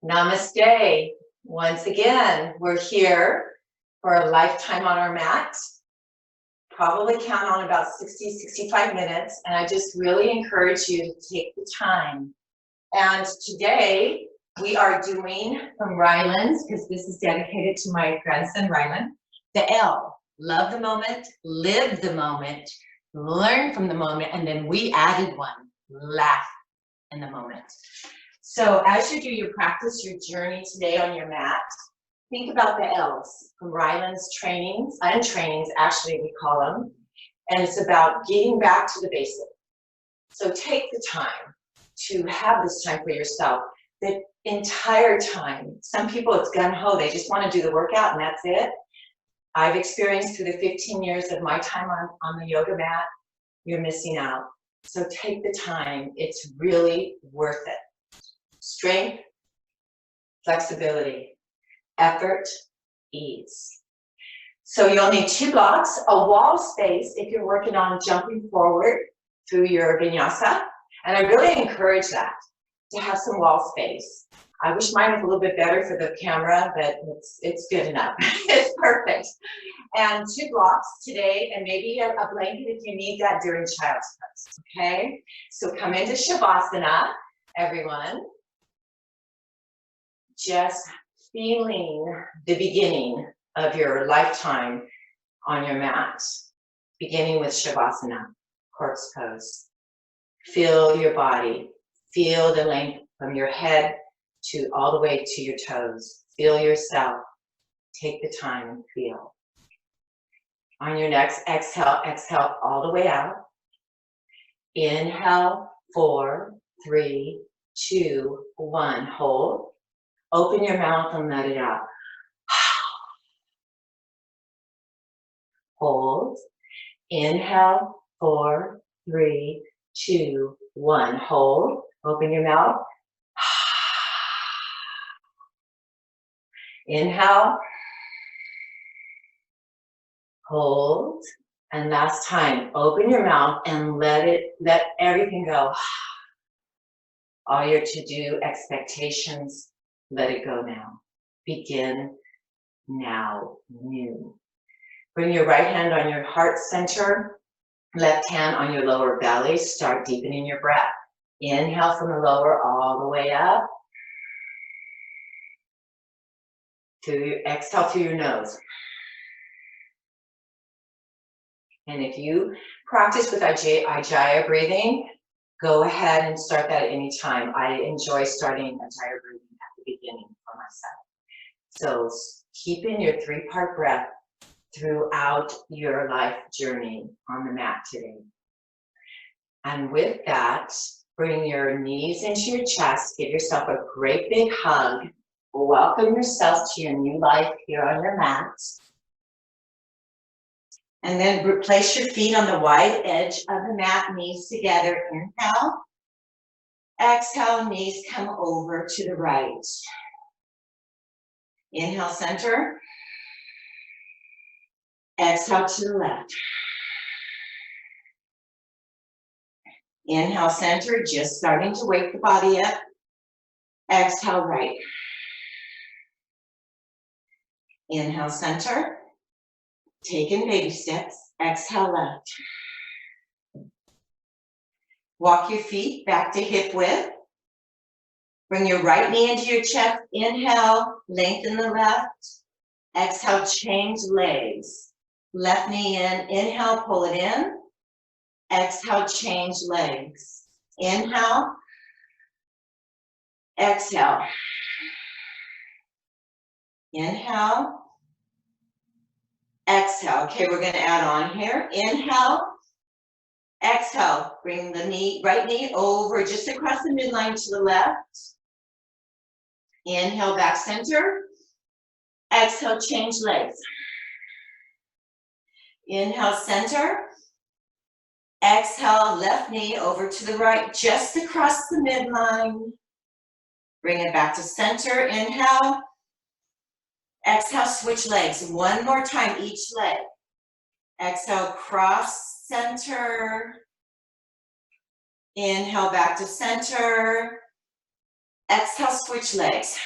Namaste. Once again, we're here for a lifetime on our mat. Probably count on about 60, 65 minutes. And I just really encourage you to take the time. And today we are doing from Ryland's, because this is dedicated to my grandson, Ryland, the L. Love the moment, live the moment, learn from the moment, and then we added one, laugh in the moment. So as you do your practice, your journey today on your mat, think about the L's from Ryland's trainings, untrainings actually we call them, and it's about getting back to the basic. So take the time to have this time for yourself. The entire time, some people it's gung-ho, they just want to do the workout and that's it. I've experienced through the 15 years of my time on the yoga mat, you're missing out. So take the time, it's really worth it. Strength, flexibility, effort, ease. So you'll need 2 blocks, a wall space if you're working on jumping forward through your vinyasa. And I really encourage that, to have some wall space. I wish mine was a little bit better for the camera, but it's good enough. It's perfect. And 2 blocks today, and maybe a blanket if you need that during child's pose, okay? So come into Shavasana, everyone. Just feeling the beginning of your lifetime on your mat, beginning with Shavasana, corpse pose. Feel your body, feel the length from your head to all the way to your toes. Feel yourself, take the time and feel. On your next exhale, exhale all the way out. Inhale, 4, 3, 2, 1, hold. Open your mouth and let it out. Hold. Inhale, 4, 3, 2, 1. Hold. Open your mouth. Inhale. Hold. And last time, open your mouth and let everything go. All your to-do expectations, let it go now. Begin now, new. Bring your right hand on your heart center, left hand on your lower belly. Start deepening your breath. Inhale from the lower all the way up. Exhale through your nose. And if you practice with Ujjayi breathing, go ahead and start that at any time. I enjoy starting Ujjayi breathing at the beginning for myself. So keeping your 3-part breath throughout your life journey on the mat today. And with that, bring your knees into your chest, give yourself a great big hug. Welcome yourself to your new life here on your mat. And then place your feet on the wide edge of the mat, knees together. Inhale. Exhale, knees come over to the right. Inhale, center. Exhale to the left. Inhale, center, just starting to wake the body up. Exhale, right. Inhale, center. Take in baby steps. Exhale, left. Walk your feet back to hip width. Bring your right knee into your chest. Inhale, lengthen the left. Exhale, change legs. Left knee in. Inhale, pull it in. Exhale, change legs. Inhale. Exhale. Inhale. Exhale. Okay, we're going to add on here. Inhale. Exhale. Bring the right knee over just across the midline to the left. Inhale, back center. Exhale, change legs. Inhale, center. Exhale, left knee over to the right, just across the midline. Bring it back to center. Inhale. Exhale, switch legs. One more time, each leg. Exhale, cross center. Inhale, back to center. Exhale, switch legs.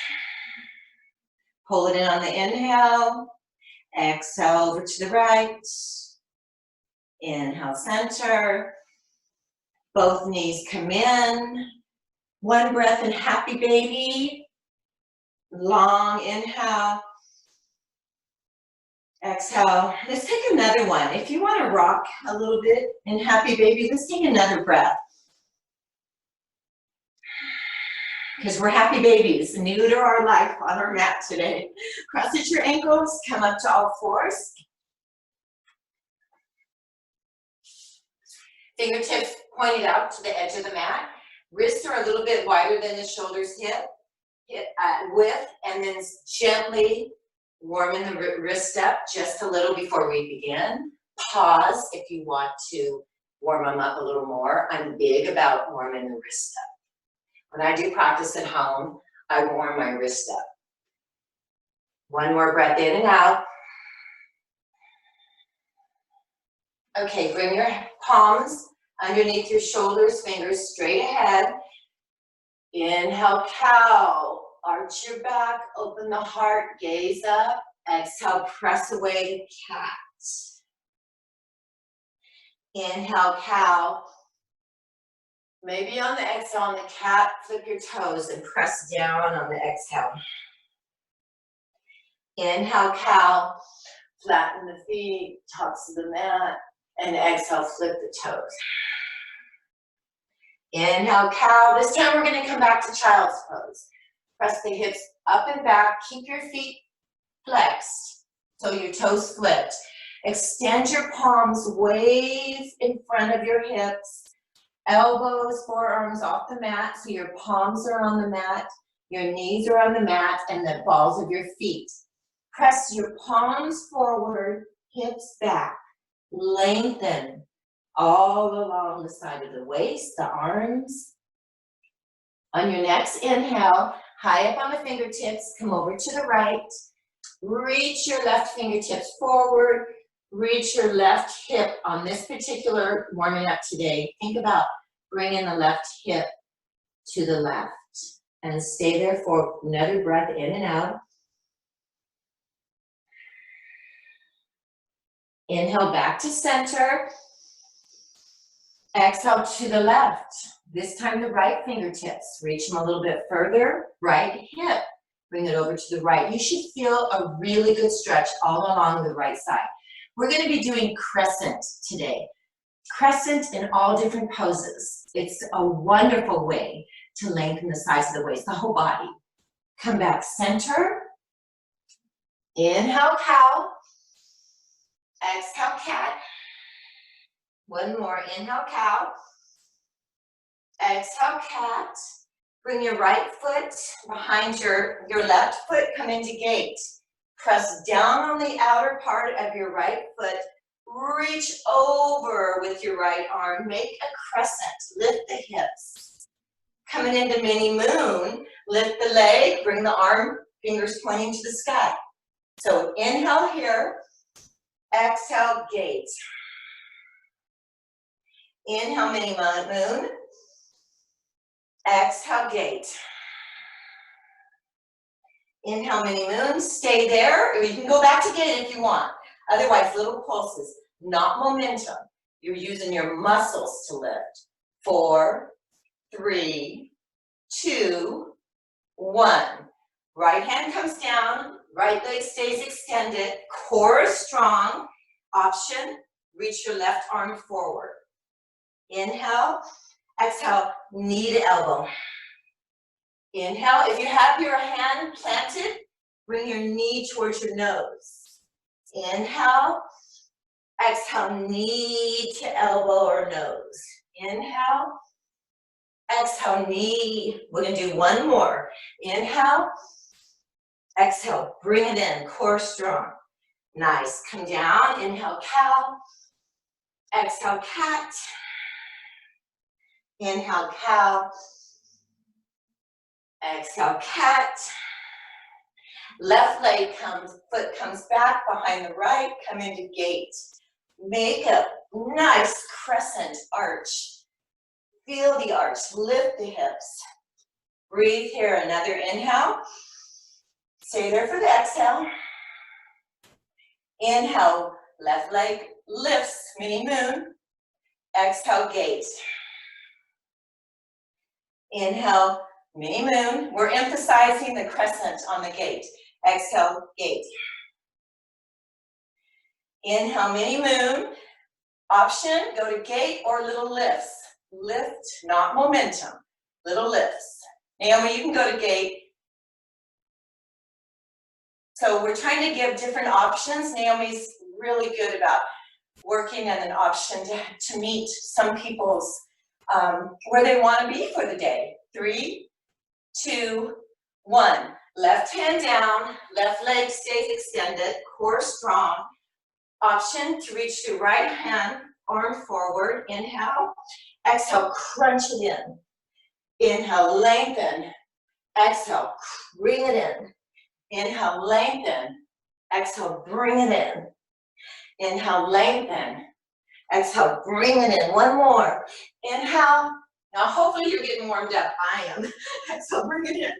Pull it in on the inhale. Exhale over to the right. Inhale, center. Both knees come in. One breath in happy baby. Long inhale. Exhale. Let's take another one. If you want to rock a little bit in happy baby, let's take another breath. Because we're happy babies, new to our life on our mat today. Cross at your ankles, come up to all fours. Fingertips pointed out to the edge of the mat. Wrists are a little bit wider than the shoulders hip width, and then gently warming the wrist up just a little before we begin. Pause if you want to warm them up a little more. I'm big about warming the wrist up. When I do practice at home, I warm my wrist up. One more breath in and out. Okay, bring your palms underneath your shoulders, fingers straight ahead. Inhale, cow. Arch your back, open the heart, gaze up. Exhale, press away to cat. Inhale, cow. Maybe on the exhale, on the cat, flip your toes and press down on the exhale. Inhale, cow. Flatten the feet, tops of the mat. And exhale, flip the toes. Inhale, cow. This time we're going to come back to child's pose. Press the hips up and back. Keep your feet flexed so your toes flipped. Extend your palms way in front of your hips. Elbows, forearms off the mat, so your palms are on the mat, your knees are on the mat, and the balls of your feet. Press your palms forward, hips back. Lengthen all along the side of the waist, the arms. On your next inhale, high up on the fingertips, come over to the right. Reach your left fingertips forward. Reach your left hip on this particular warming up today. Think about bringing the left hip to the left and stay there for another breath in and out. Inhale back to center. Exhale to the left. This time the right fingertips. Reach them a little bit further. Right hip. Bring it over to the right. You should feel a really good stretch all along the right side. We're going to be doing crescent today. Crescent in all different poses. It's a wonderful way to lengthen the sides of the waist, the whole body. Come back center. Inhale, cow. Exhale, cat. One more. Inhale, cow. Exhale, cat. Bring your right foot behind your left foot. Come into gate. Press down on the outer part of your right foot. Reach over with your right arm. Make a crescent. Lift the hips. Coming into mini moon, lift the leg. Bring the arm, fingers pointing to the sky. So inhale here. Exhale, gate. Inhale, mini moon. Exhale, gate. Inhale, mini moon, stay there, or you can go back to gate if you want. Otherwise, little pulses, not momentum. You're using your muscles to lift. 4, 3, 2, 1. Right hand comes down, right leg stays extended, core is strong. Option, reach your left arm forward. Inhale, exhale, knee to elbow. Inhale, if you have your hand planted, bring your knee towards your nose. Inhale, exhale, knee to elbow or nose. Inhale, exhale, knee. We're going to do one more. Inhale, exhale, bring it in, core strong. Nice. Come down, inhale, cow. Exhale, cat. Inhale, cow. Exhale, cat. Left leg foot comes back behind the right, come into gate. Make a nice crescent arch. Feel the arch, lift the hips. Breathe here, another inhale. Stay there for the exhale. Inhale, left leg lifts, mini moon. Exhale, gate. Inhale, mini moon. We're emphasizing the crescent on the gate. Exhale, gate. Inhale, mini moon. Option, go to gate or little lifts. Lift, not momentum. Little lifts. Naomi, you can go to gate. So we're trying to give different options. Naomi's really good about working at an option to meet some people's where they want to be for the day. 3, 2, 1. Left hand down, left leg stays extended, core strong. Option to reach the right hand, arm forward. Inhale. Exhale, crunch it in. Inhale, lengthen. Exhale, bring it in. Inhale, lengthen. Exhale, bring it in. Inhale, lengthen. Exhale, bring it in. One more. Inhale. Now, hopefully you're getting warmed up. I am. Exhale, bring it in.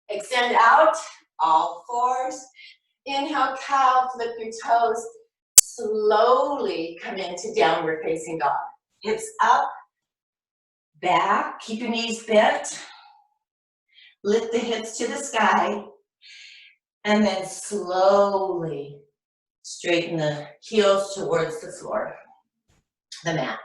Extend out, all fours. Inhale, cow, flip your toes. Slowly come into downward facing dog. Hips up, back. Keep your knees bent. Lift the hips to the sky. And then slowly straighten the heels towards the floor, the mat.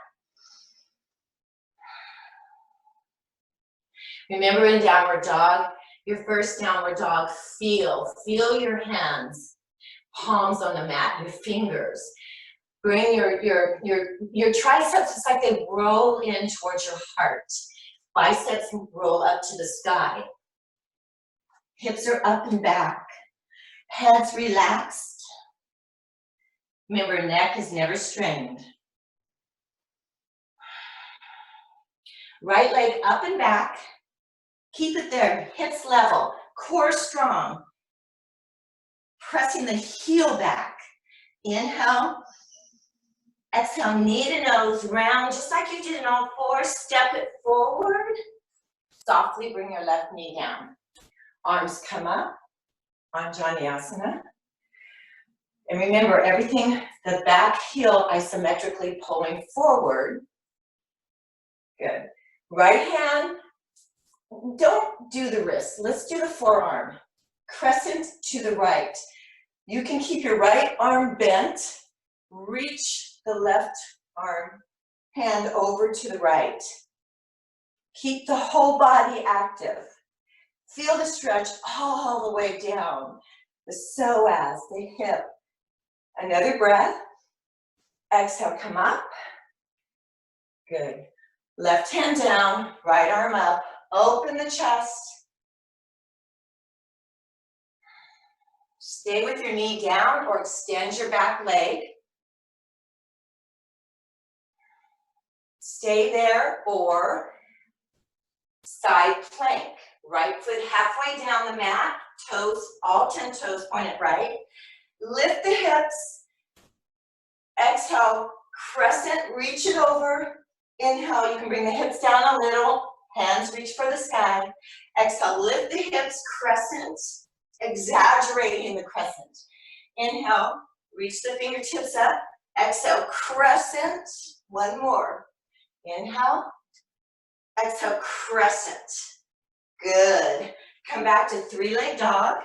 Remember, in downward dog, your first downward dog, feel your hands, palms on the mat, your fingers. Bring your triceps, it's like they roll in towards your heart. Biceps roll up to the sky. Hips are up and back. Heads relaxed. Remember, neck is never strained. Right leg up and back. Keep it there, hips level, core strong. Pressing the heel back. Inhale. Exhale, knee to nose, round, just like you did in all fours. Step it forward. Softly bring your left knee down. Arms come up. Anjaneyasana. And remember, everything, the back heel isometrically pulling forward. Good. Right hand, don't do the wrist. Let's do the forearm. Crescent to the right. You can keep your right arm bent. Reach the left arm, hand over to the right. Keep the whole body active. Feel the stretch all the way down. The psoas, the hip. Another breath. Exhale, come up. Good. Left hand down, right arm up. Open the chest. Stay with your knee down or extend your back leg. Stay there or side plank. Right foot halfway down the mat, toes, all 10 toes pointed right. Lift the hips. Exhale, crescent, reach it over. Inhale, you can bring the hips down a little. Hands reach for the sky. Exhale, lift the hips, crescent, exaggerating the crescent. Inhale, reach the fingertips up. Exhale, crescent. One more. Inhale. Exhale, crescent. Good. Come back to three-leg dog.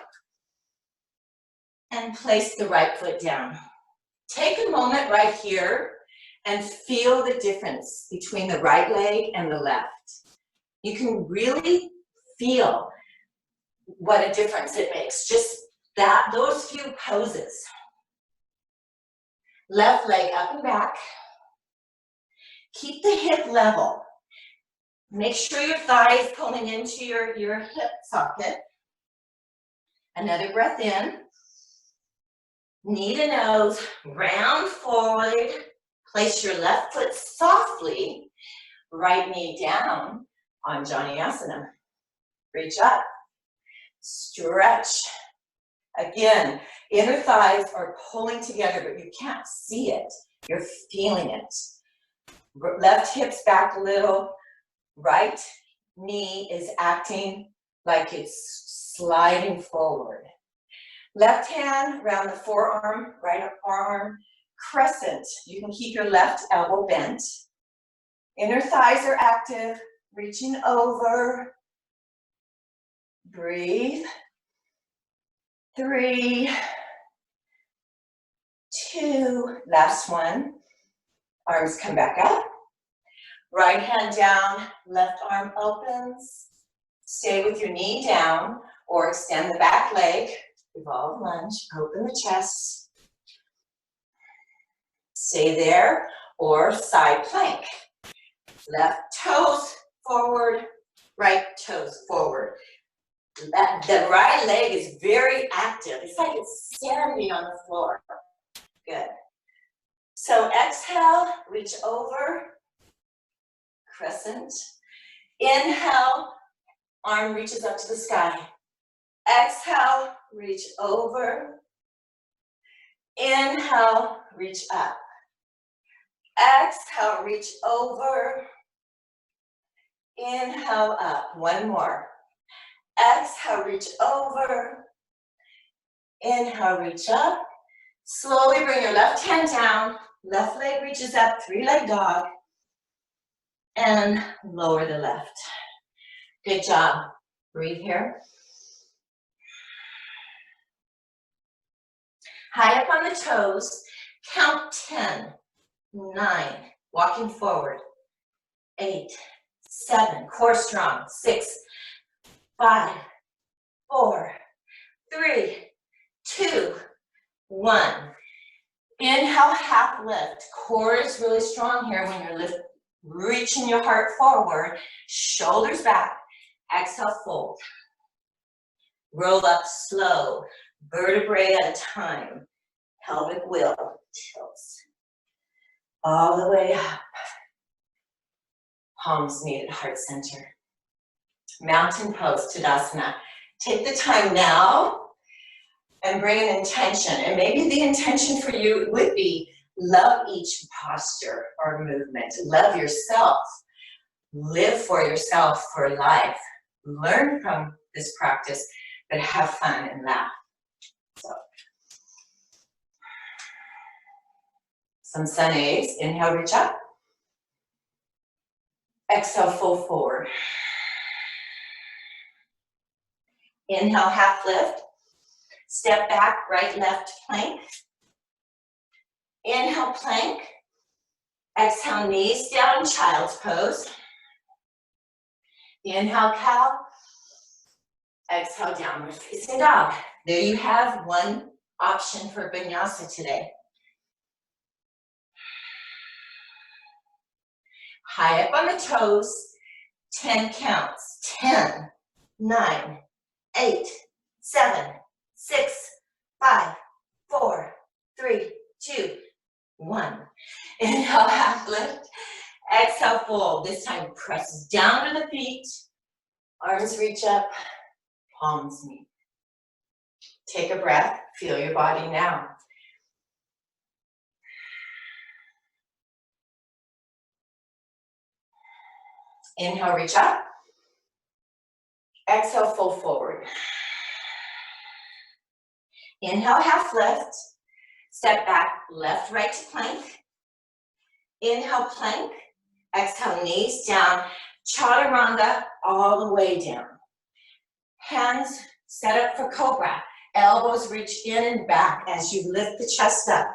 And place the right foot down. Take a moment right here and feel the difference between the right leg and the left. You can really feel what a difference it makes. Just those few poses. Left leg up and back. Keep the hip level. Make sure your thigh is pulling into your hip socket. Another breath in. Knee to nose, round forward. Place your left foot softly. Right knee down. Anjaneyasana. Reach up. Stretch. Again, inner thighs are pulling together, but you can't see it. You're feeling it. Left hips back a little. Right knee is acting like it's sliding forward. Left hand around the forearm, right forearm, crescent. You can keep your left elbow bent. Inner thighs are active, reaching over. Breathe. 3, 2, last one. Arms come back up. Right hand down, left arm opens. Stay with your knee down or extend the back leg. Revolve lunge, open the chest. Stay there or side plank. Left toes forward, right toes forward. The right leg is very active. It's like it's standing on the floor. Good. So exhale, reach over, crescent. Inhale, arm reaches up to the sky. Exhale, reach over. Inhale, reach up. Exhale, reach over. Inhale, up. One more. Exhale, reach over. Inhale, reach up. Slowly bring your left hand down. Left leg reaches up, 3-leg dog. And lower the left. Good job. Breathe here. High up on the toes. Count 10, 9, walking forward. 8, 7, core strong. 6, 5, 4, 3, 2, 1. Inhale, half lift. Core is really strong here when you're reaching your heart forward. Shoulders back. Exhale, fold. Roll up slow. Vertebrae at a time. Pelvic wheel tilts. All the way up. Palms meet at heart center. Mountain pose, Tadasana. Take the time now and bring an intention. And maybe the intention for you would be love each posture or movement. Love yourself. Live for yourself for life. Learn from this practice, but have fun and laugh. So, some sun A's. Inhale, reach up. Exhale, fold forward. Inhale, half lift. Step back, right, left plank. Inhale, plank. Exhale, knees down, child's pose. Inhale, cow. Exhale, downward facing dog. There you have one option for vinyasa today. High up on the toes, 10 counts. 10, 9, 8, 7, 6, 5, 4, 3, 2, 1. Inhale, half lift. Exhale, fold. This time, press down to the feet. Arms reach up, palms meet. Take a breath. Feel your body now. Inhale, reach up. Exhale, fold forward. Inhale, half lift. Step back, left, right to plank. Inhale, plank. Exhale, knees down. Chaturanga all the way down. Hands set up for cobra. Elbows reach in and back as you lift the chest up.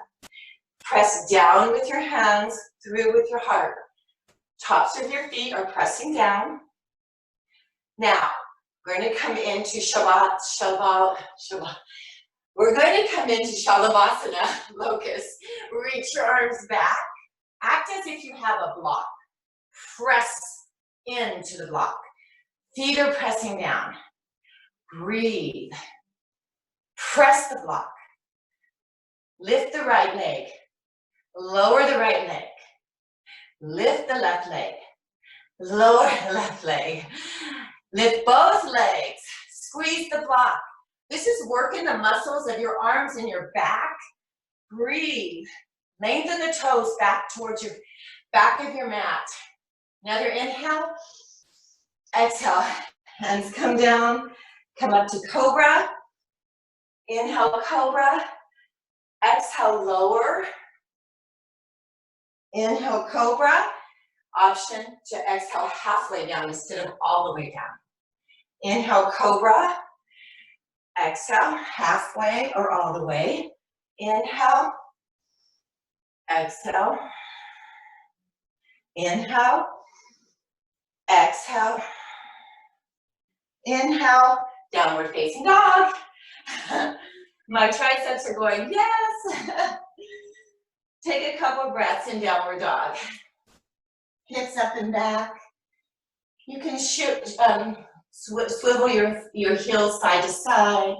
Press down with your hands, through with your heart. Tops of your feet are pressing down. Now, we're going to come into We're going to come into Shalabhasana, locust. Reach your arms back. Act as if you have a block. Press into the block. Feet are pressing down. Breathe. Press the block. Lift the right leg. Lower the right leg. Lift the left leg. Lower the left leg. Lift both legs. Squeeze the block. This is working the muscles of your arms and your back. Breathe. Lengthen the toes back towards your back of your mat. Another inhale. Exhale, hands come down, come up to cobra. Inhale, cobra. Exhale, lower. Inhale, cobra. Option to exhale halfway down instead of all the way down. Inhale, cobra. Exhale, halfway or all the way. Inhale. Exhale. Inhale. Exhale. Inhale. Downward facing dog. My triceps are going, yes. Take a couple breaths in downward dog. Hips up and back. You can swivel your heels side to side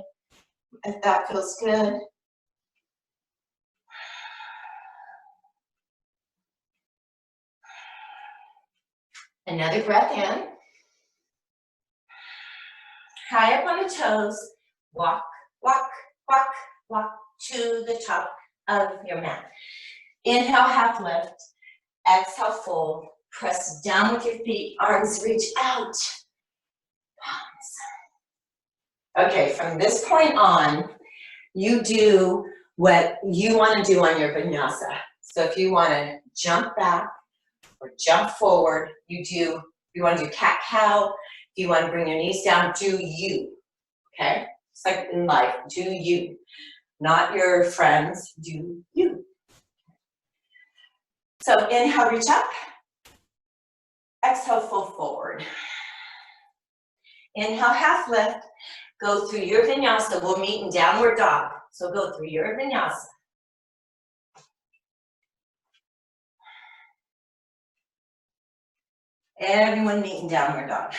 if that feels good. Another breath in. High up on the toes. Walk, walk, walk, walk to the top of your mat. Inhale, half lift. Exhale, fold. Press down with your feet. Arms reach out. Okay, from this point on, you do what you want to do on your vinyasa. So if you want to jump back or jump forward, you want to do cat-cow. If you want to bring your knees down, do you. Okay? It's like in life, do you. Not your friends, do you. So inhale, reach up. Exhale, fold forward. Inhale, half lift. Go through your vinyasa. We'll meet in downward dog. So go through your vinyasa. Everyone meet in downward dog.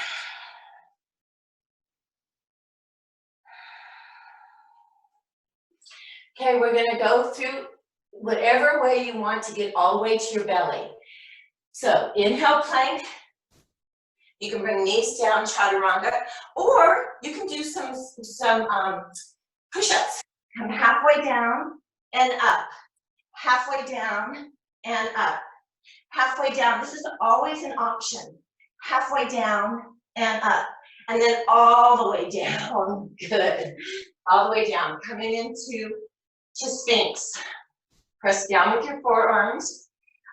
Okay, we're gonna go through whatever way you want to get all the way to your belly. So inhale, plank. You can bring knees down, chaturanga, or you can do some push-ups. Come halfway down and up. Halfway down and up. Halfway down. This is always an option. Halfway down and up. And then all the way down. Good. All the way down. Coming into Sphinx. Press down with your forearms.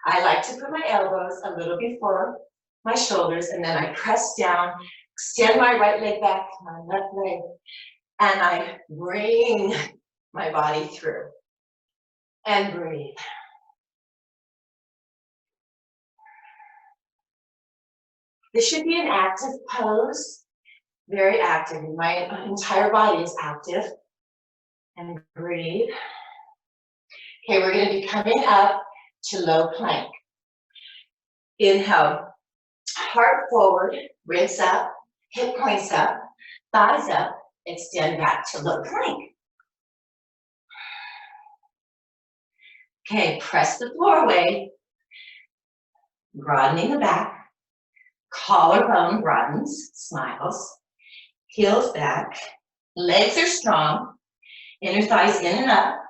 I like to put my elbows a little before my shoulders, and then I press down, extend my right leg back, my left leg, and I bring my body through. And breathe. This should be an active pose, very active. My entire body is active. And breathe. Okay, we're going to be coming up to low plank. Inhale, heart forward, ribs up, hip points up, thighs up, extend back to low plank. Okay, press the floor away, broadening the back, collarbone broadens, smiles, heels back, legs are strong, inner thighs in and up,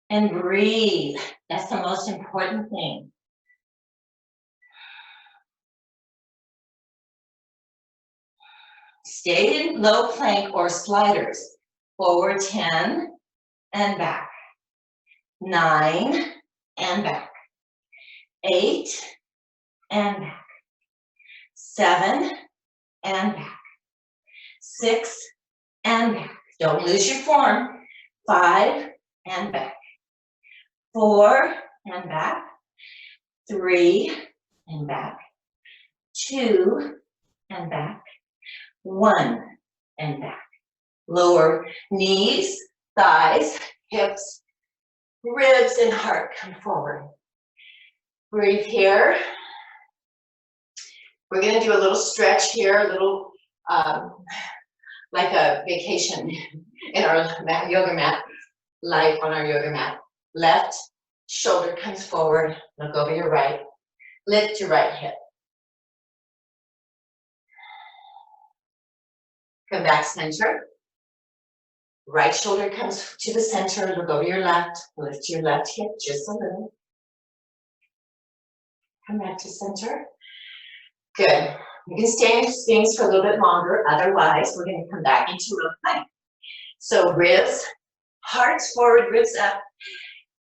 and breathe. That's the most important thing. Stay in low plank or sliders. Forward 10 and back. 9 and back. 8 and back. 7 and back. 6 and back. Don't lose your form. 5 and back. 4 and back. 3 and back. 2 and back. 1 and back. Lower knees, thighs, hips, ribs, and heart come forward. Breathe here. We're going to do a little stretch here, a little like a vacation in our yoga mat, life on our yoga mat. Left shoulder comes forward, look over your right, lift your right hip. Come back center. Right shoulder comes to the center, look over your left, lift your left hip just a little. Come back to center. Good. You can stay in swings for a little bit longer, otherwise we're going to come back into low plank. So ribs, hearts forward, ribs up,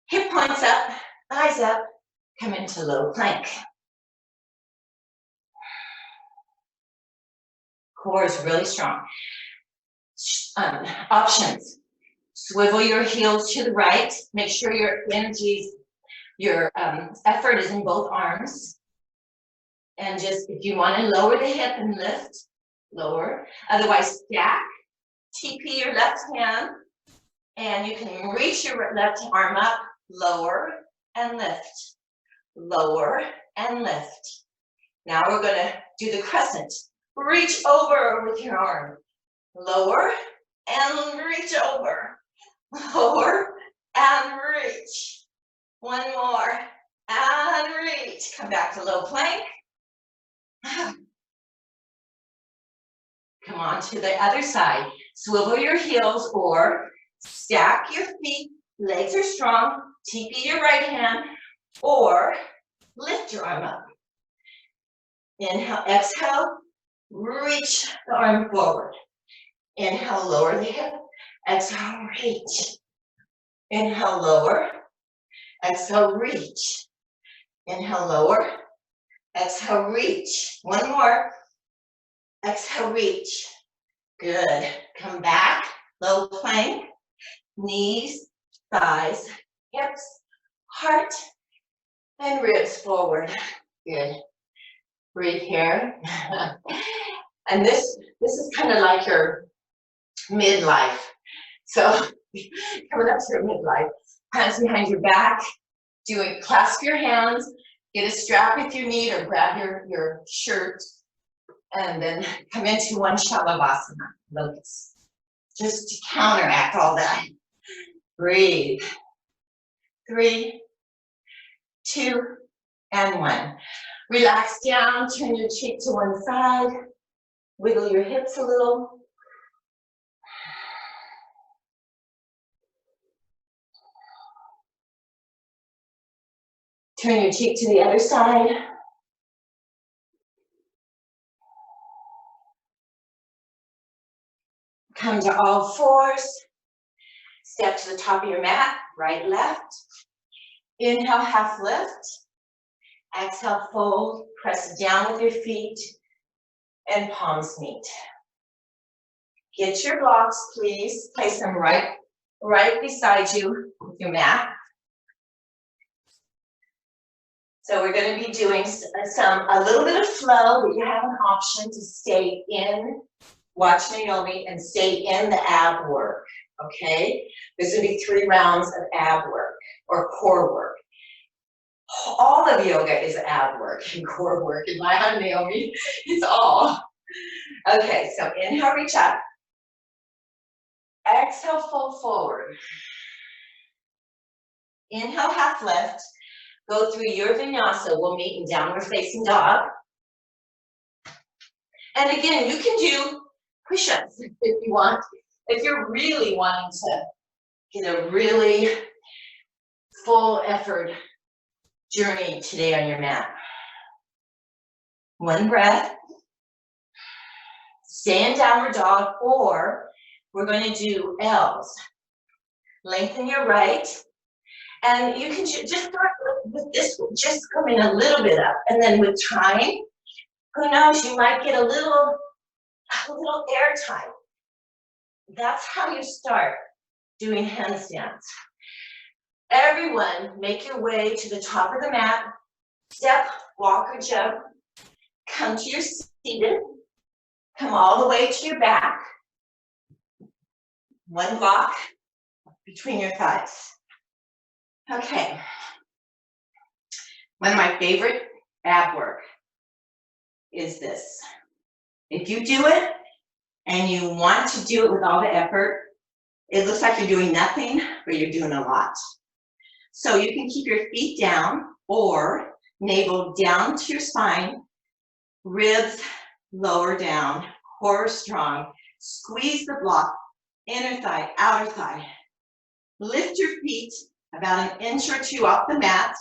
hip points up, eyes up, come into low plank. Core is really strong. Options. Swivel your heels to the right. Make sure your effort is in both arms. And just, if you want to lower the hip and lift, lower. Otherwise, stack, TP your left hand, and you can reach your left arm up, lower and lift, lower and lift. Now we're going to do the crescent. Reach over with your arm, lower and reach over, lower and reach. One more, and reach. Come back to low plank. Come on to the other side. Swivel your heels or stack your feet. Legs are strong. TP your right hand or lift your arm up. Inhale, exhale, reach the arm forward. Inhale, lower the hip. Exhale, reach. Inhale, lower. Exhale, reach. Inhale, lower. Exhale, reach. One more. Exhale, reach. Good. Come back. Low plank. Knees, thighs, hips, heart, and ribs forward. Good. Breathe here. And this is kind of like your midlife. So coming up to your midlife. Hands behind your back. Clasp your hands. Get a strap if you need, or grab your shirt. And then come into one Shalabhasana, locust. Just to counteract all that. Breathe. 3, 2, and 1. Relax down, turn your cheek to one side. Wiggle your hips a little. Turn your cheek to the other side. Come to all fours. Step to the top of your mat, right, left. Inhale, half lift. Exhale, fold. Press down with your feet and palms meet. Get your blocks, please. Place them right beside you with your mat. So we're going to be doing a little bit of flow, but you have an option to stay in Watch Naomi and stay in the ab work, okay? There's going to be 3 rounds of ab work or core work. All of yoga is ab work and core work. In my hand, Naomi, it's all. Okay, so inhale, reach up. Exhale, fold forward. Inhale, half lift. Go through your vinyasa. We'll meet in downward facing dog. And again, you can do push-ups if you want. If you're really wanting to get a really full effort journey today on your mat. One breath. Stay in downward dog, or we're going to do L's. Lengthen your right. And you can just start with this, just coming a little bit up. And then with time, who knows, you might get a little air time. That's how you start doing handstands. Everyone, make your way to the top of the mat. Step, walk, or jump. Come to your seated. Come all the way to your back. One block between your thighs. Okay. One of my favorite ab work is this. If you do it and you want to do it with all the effort, it looks like you're doing nothing, but you're doing a lot. So you can keep your feet down or navel down to your spine, ribs lower down, core strong. Squeeze the block, inner thigh, outer thigh. Lift your feet about an inch or 2 off the mat.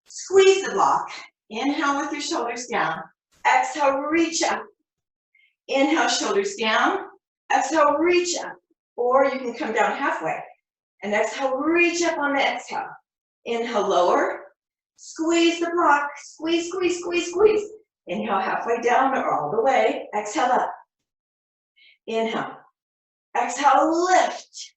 Squeeze the block. Inhale with your shoulders down. Exhale, reach up. Inhale, shoulders down. Exhale, reach up. Or you can come down halfway. And exhale, reach up on the exhale. Inhale, lower. Squeeze the block. Squeeze, squeeze, squeeze, squeeze. Inhale, halfway down or all the way. Exhale up. Inhale. Exhale, lift.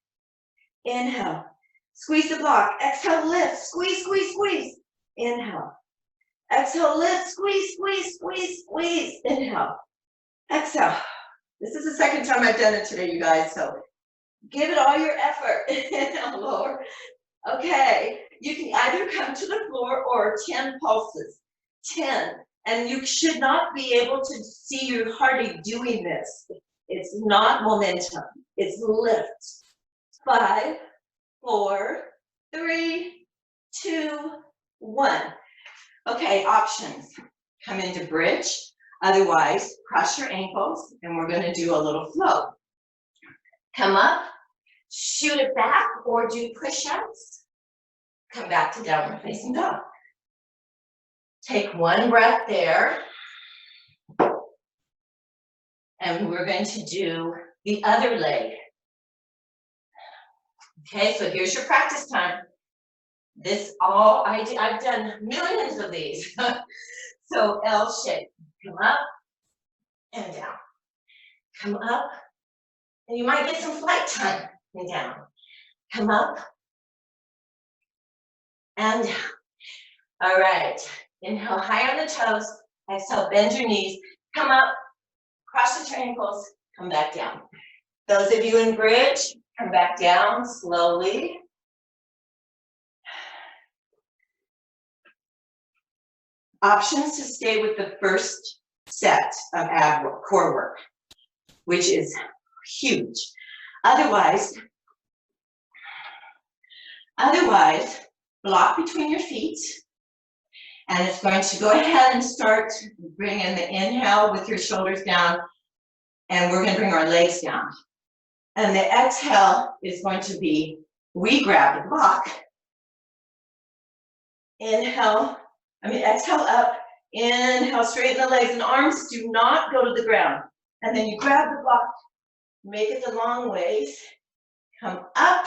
Inhale. Squeeze the block. Exhale, lift. Squeeze, squeeze, squeeze. Inhale. Exhale, lift. Squeeze, squeeze, squeeze, squeeze. Inhale. Exhale. This is the second time I've done it today, you guys, so give it all your effort. Inhale, lower. Okay. You can either come to the floor or 10 pulses. 10. And you should not be able to see you hardly doing this. It's not momentum. It's lift. 5, 4, 3, 2, 1. Okay, options. Come into bridge. Otherwise, cross your ankles, and we're going to do a little flow. Come up, shoot it back, or do push-ups. Come back to downward facing dog. Take one breath there. And we're going to do the other leg. Okay, so here's your practice time. This all, I've done millions of these. So L shape, come up and down. Come up, and you might get some flight time and down. Come up and down. All right, inhale high on the toes. Exhale, bend your knees. Come up, cross your ankles, come back down. Those of you in bridge, come back down slowly. Options to stay with the first set of ab work, core work, which is huge. Otherwise, block between your feet, and it's going to go ahead and start bringing the inhale with your shoulders down, and we're going to bring our legs down. And the exhale is going to be, we grab the block, exhale up, inhale, straighten the legs and arms, do not go to the ground. And then you grab the block, make it the long ways, come up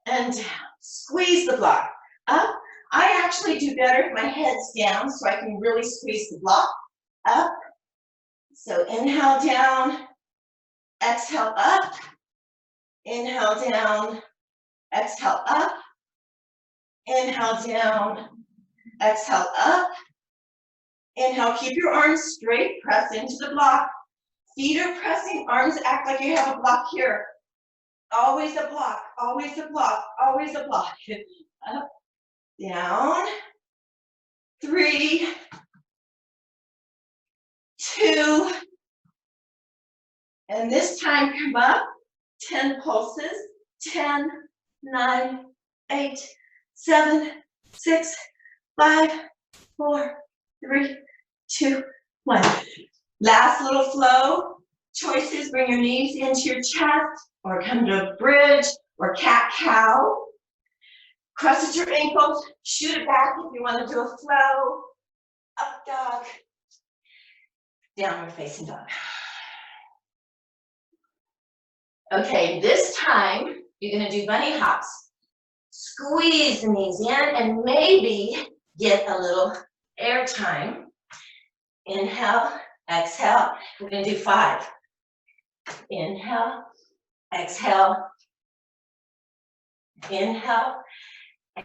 and down, squeeze the block, up. I actually do better if my head's down so I can really squeeze the block, up. So inhale down, exhale up, inhale down, exhale up, inhale down, exhale up, inhale, keep your arms straight, press into the block, feet are pressing, arms act like you have a block here, always a block, always a block, always a block, up, down, 3, 2, and this time come up, 10 pulses, 10, 9, 8, 7, 6, 5, 4, 3, 2, 1. Last little flow. Choices, bring your knees into your chest, or come to a bridge, or cat-cow. Cross at your ankles, shoot it back if you want to do a flow. Up dog, downward facing dog. Okay, this time, you're going to do bunny hops. Squeeze the knees in and maybe get a little air time. Inhale, exhale. We're going to do 5. Inhale, exhale, inhale,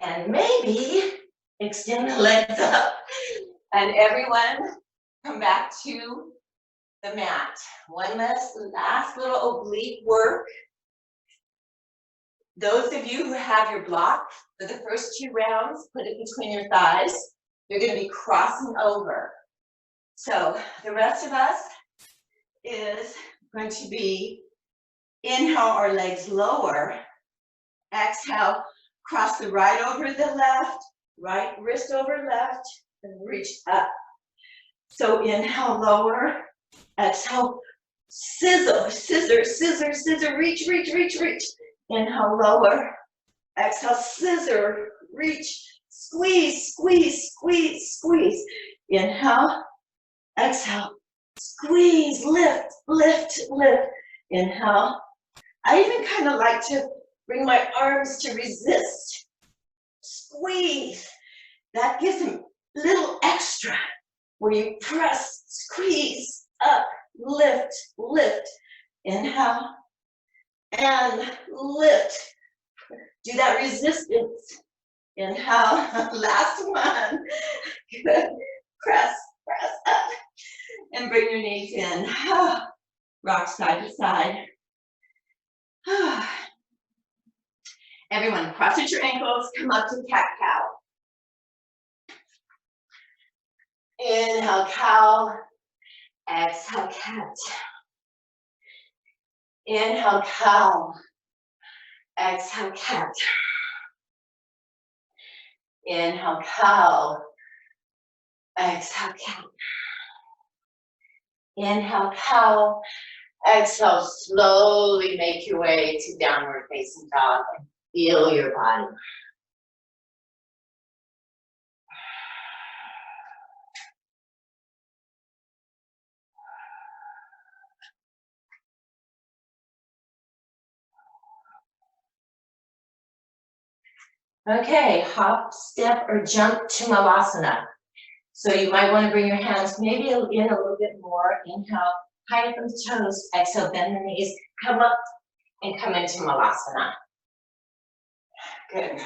and maybe extend the legs up. And everyone come back to the mat. One last little oblique work. Those of you who have your block for the first 2 rounds, put it between your thighs. You're going to be crossing over. So the rest of us is going to be inhale our legs lower, exhale, cross the right over the left, right wrist over left, and reach up. So inhale lower, exhale, scissor, scissor, scissor, scissor, reach, reach, reach, reach. Inhale lower, exhale, scissor, reach, squeeze, squeeze, squeeze, squeeze. Inhale, Exhale, squeeze, lift, lift, lift. Inhale. I even kind of like to bring my arms to resist. Squeeze. That gives them a little extra where you press, squeeze, up, lift, lift. Inhale and lift. Do that resistance. Inhale, last one. Good. Press, press up. And bring your knees in. Rock side to side. Everyone, cross at your ankles, come up to cat-cow. Inhale, cow. Exhale, cat. Inhale, cow. Exhale, cat. Inhale, cow. Exhale, cat. Inhale, cow. Exhale, slowly make your way to downward facing dog and feel your body. Okay, hop, step, or jump to Malasana. So you might want to bring your hands maybe in a little bit more. Inhale, high up on the toes. Exhale, bend the knees, come up and come into Malasana. Good.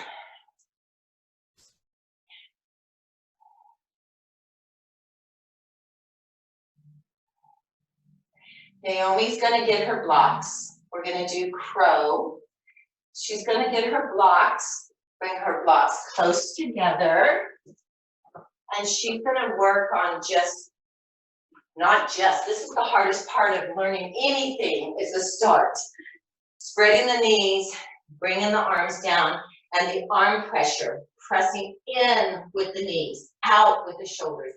Naomi's gonna get her blocks. We're gonna do crow. She's gonna get her blocks, bring her blocks close together. And she's gonna work on this is the hardest part of learning anything is the start. Spreading the knees, bringing the arms down, and the arm pressure, pressing in with the knees, out with the shoulders,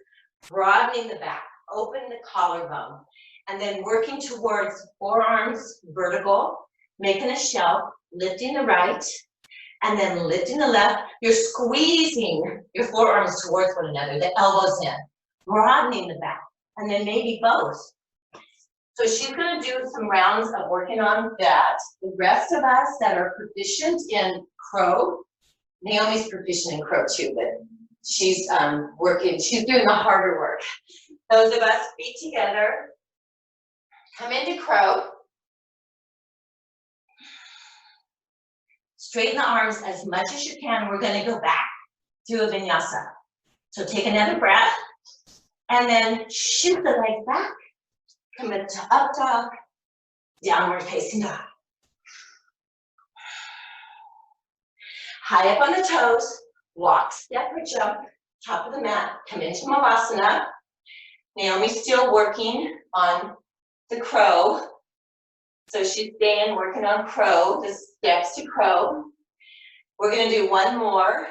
broadening the back, opening the collarbone, and then working towards forearms vertical, making a shelf, lifting the right, and then lifting the left. You're squeezing your forearms towards one another, the elbows in, broadening the back, and then maybe both. So she's gonna do some rounds of working on that. The rest of us that are proficient in crow, Naomi's proficient in crow too, but she's she's doing the harder work. Those of us, feet together, come into crow. Straighten the arms as much as you can. We're gonna go back to a vinyasa. So take another breath, and then shoot the legs back. Come into up dog, downward facing dog. High up on the toes, walk, step, or jump, top of the mat, come into Malasana. Naomi's still working on the crow. So she's staying, working on crow, the steps to crow. We're gonna do one more.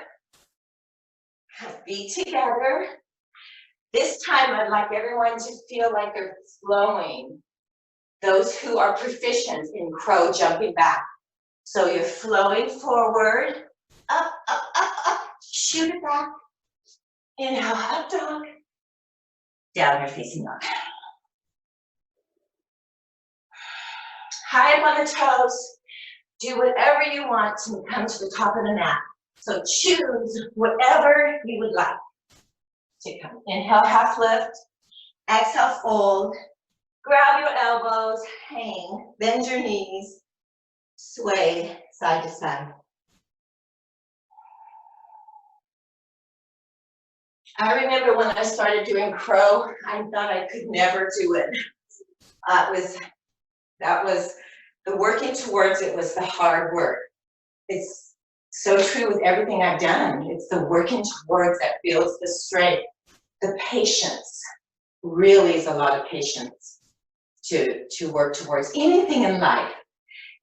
Feet together. This time I'd like everyone to feel like they're flowing. Those who are proficient in crow jumping back. So you're flowing forward, up, up, up, up, shoot it back. Inhale, up dog, downward facing dog. High up on the toes, do whatever you want to come to the top of the mat. So choose whatever you would like to come. Inhale, half lift, exhale, fold, grab your elbows, hang, bend your knees, sway side to side. I remember when I started doing crow, I thought I could never do it. That was the working towards it was the hard work. It's so true with everything I've done. It's the working towards that feels the strength, the patience. Really is a lot of patience to work towards anything in life.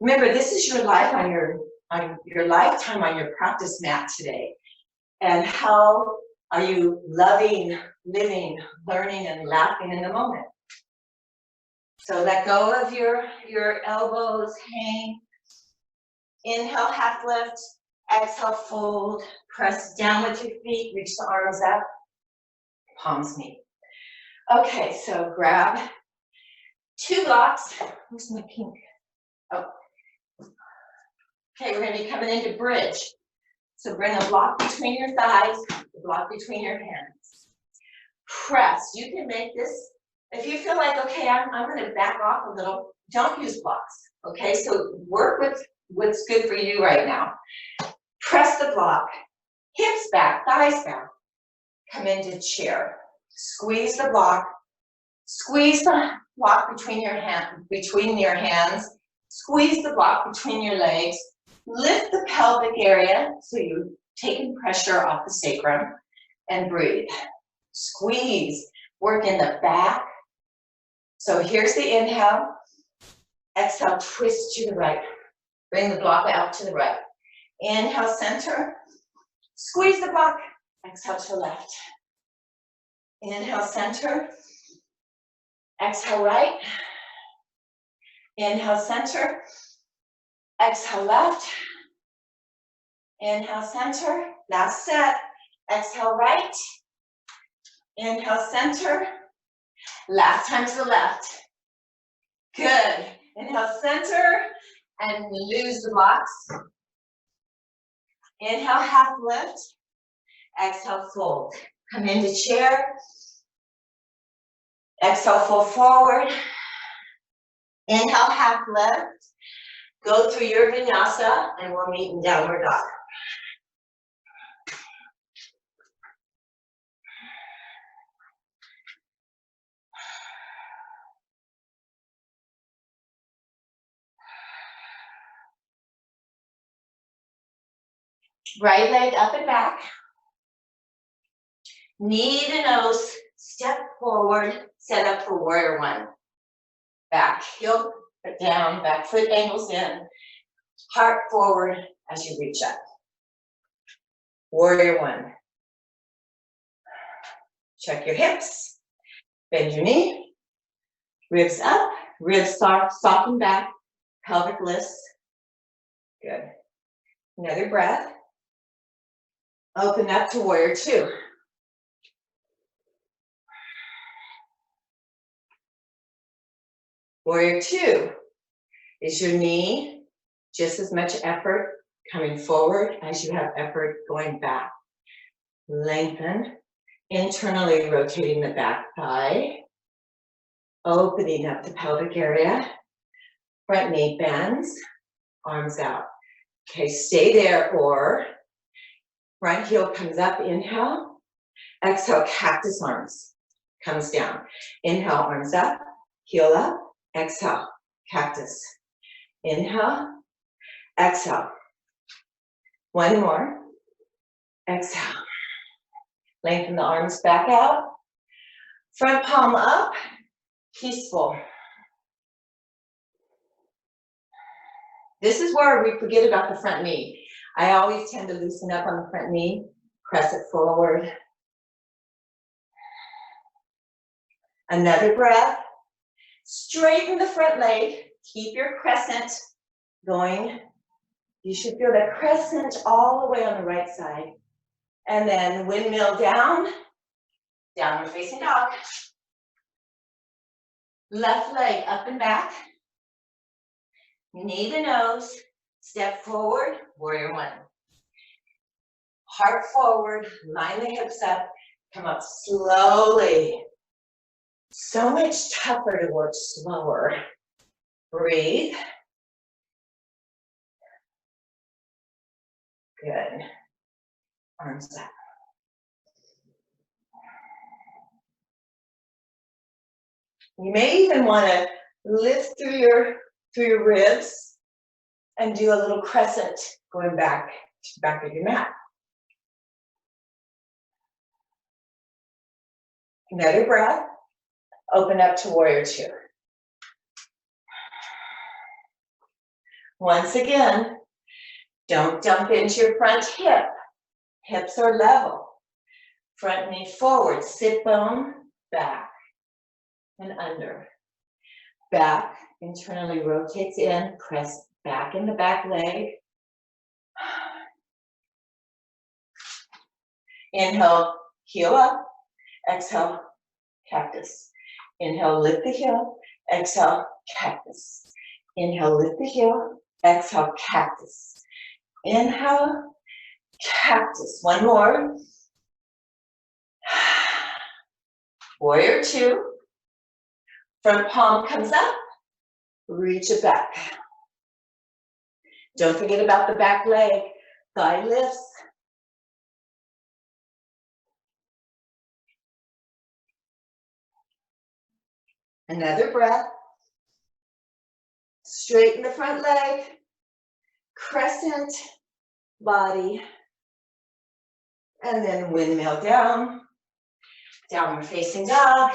Remember, this is your life on your lifetime on your practice mat today. And how are you loving, living, learning, and laughing in the moment? So let go of your elbows, hang. Inhale, half lift. Exhale, fold. Press down with your feet, reach the arms up. Palms meet. Okay, so grab 2 blocks. Where's my pink? Oh. Okay, we're gonna be coming into bridge. So bring a block between your thighs, a block between your hands. Press. You can make this, if you feel like, okay, I'm gonna back off a little, don't use blocks. Okay, so work with what's good for you right now. Press the block, hips back, thighs back. Come into chair. Squeeze the block. Squeeze the block between your hands. Squeeze the block between your legs. Lift the pelvic area so you're taking pressure off the sacrum and breathe. Squeeze. Work in the back. So here's the inhale. Exhale, twist to the right. Bring the block out to the right. Inhale, center. Squeeze the block. Exhale to the left. Inhale, center. Exhale, right. Inhale, center. Exhale, left. Inhale, center. Last set. Exhale, right. Inhale, center. Last time to the left. Good. Inhale, center. And lose the blocks. Inhale, half lift. Exhale, fold. Come into chair. Exhale, fold forward. Inhale, half lift. Go through your vinyasa, and we'll meet in downward dog. Right leg up and back. Knee to nose, step forward, set up for warrior one. Back heel down, back foot angles in, heart forward as you reach up. Warrior one. Check your hips, bend your knee, ribs up, ribs soften back, pelvic lifts. Good. Another breath. Open up to warrior two. Warrior two is your knee, just as much effort coming forward as you have effort going back. Lengthen, internally rotating the back thigh, opening up the pelvic area, front knee bends, arms out. Okay, stay there, or front heel comes up, inhale, exhale, cactus arms, comes down. Inhale, arms up, heel up, exhale, cactus. Inhale, exhale. One more. Exhale. Lengthen the arms back out. Front palm up, peaceful. This is where we forget about the front knee. I always tend to loosen up on the front knee, press it forward. Another breath. Straighten the front leg. Keep your crescent going. You should feel that crescent all the way on the right side. And then windmill down, downward facing dog. Left leg up and back. Knee to nose, step forward, warrior one. Heart forward, line the hips up, come up slowly. So much tougher to work slower. Breathe. Good. Arms up. You may even want to lift through your ribs and do a little crescent going back to the back of your mat. Another breath. Open up to warrior two. Once again, don't dump into your front hip. Hips are level. Front knee forward, sit bone, back and under. Back internally rotates in, press back in the back leg. Inhale, heel up. Exhale, cactus. Inhale, lift the heel. Exhale, cactus. Inhale, lift the heel. Exhale, cactus. Inhale, cactus. One more. Warrior two. Front palm comes up. Reach it back. Don't forget about the back leg. Thigh lifts. Another breath. Straighten the front leg. Crescent body. And then windmill down. Downward facing dog.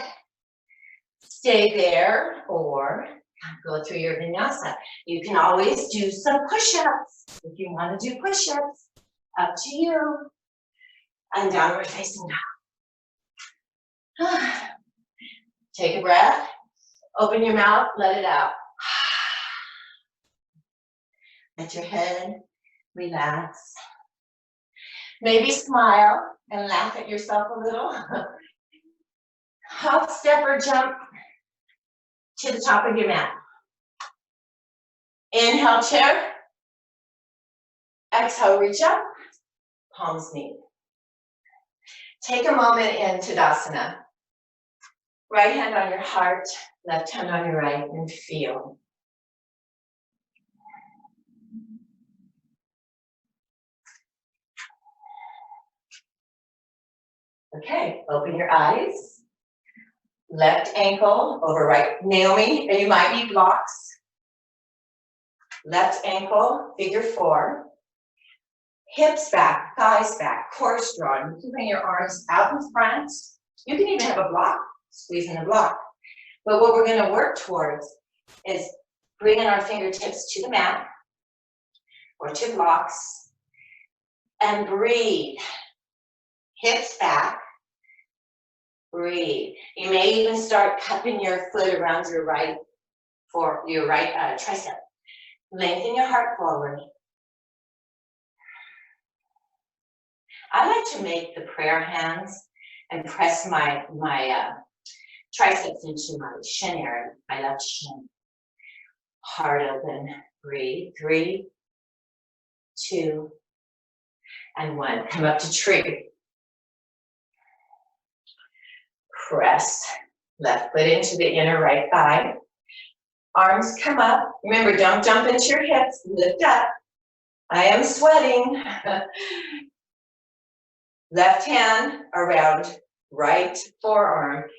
Stay there or go through your vinyasa. You can always do some push-ups if you want to do push-ups. Up to you. And downward facing dog. Take a breath. Open your mouth. Let it out. Let your head relax. Maybe smile and laugh at yourself a little. Hop, step, or jump to the top of your mat. Inhale, chair. Exhale, reach up. Palms meet. Take a moment in Tadasana. Right hand on your heart, left hand on your right, and feel. Okay, open your eyes. Left ankle over right. Naomi, you might need blocks. Left ankle, figure four. Hips back, thighs back, core strong. You can bring your arms out in front. You can even have a block, squeezing the block. But what we're going to work towards is bringing our fingertips to the mat or to blocks and breathe. Hips back. Breathe. You may even start cupping your foot around your right tricep. Lengthen your heart forward. I like to make the prayer hands and press my triceps into my shin area, my left shin. Heart open. Breathe. 3, 2, and 1. Come up to tree. Press left foot into the inner right thigh. Arms come up. Remember, don't jump into your hips. Lift up. I am sweating. Left hand around right forearm.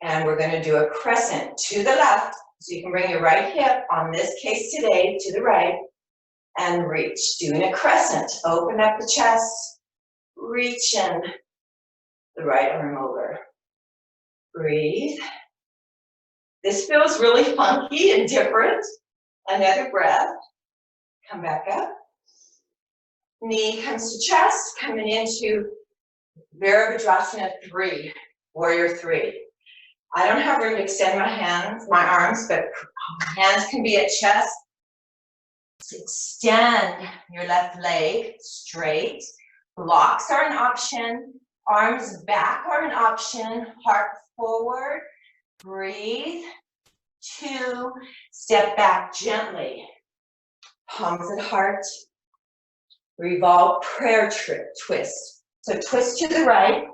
And we're going to do a crescent to the left. So you can bring your right hip, on this case today, to the right. And reach. Doing a crescent. Open up the chest. Reach in the right arm over. Breathe. This feels really funky and different. Another breath. Come back up. Knee comes to chest, coming into Virabhadrasana 3, Warrior 3. I don't have room to extend my arms, but hands can be at chest. Extend your left leg straight. Blocks are an option. Arms back are an option. Heart forward. Breathe. 2. Step back gently. Palms at heart. Revolve prayer twist. So twist to the right.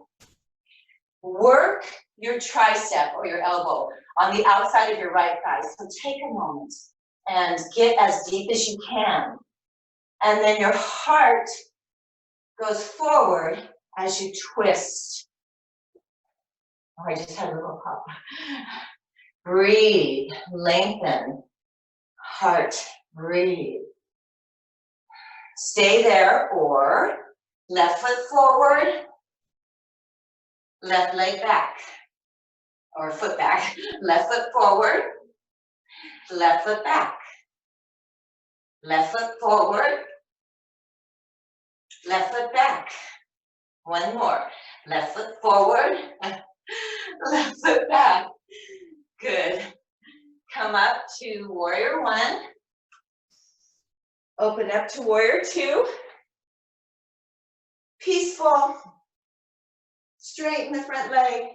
Work your tricep or your elbow on the outside of your right thigh. So take a moment and get as deep as you can. And then your heart goes forward as you twist. Oh, I just had a little pop. Breathe, lengthen, heart, breathe. Stay there, or left foot forward, left leg back, or foot back. Left foot forward, left foot back. Left foot forward, left foot back. One more. Left foot forward, left foot back. Good. Come up to Warrior 1. Open up to Warrior 2. Peaceful. Straighten the front leg.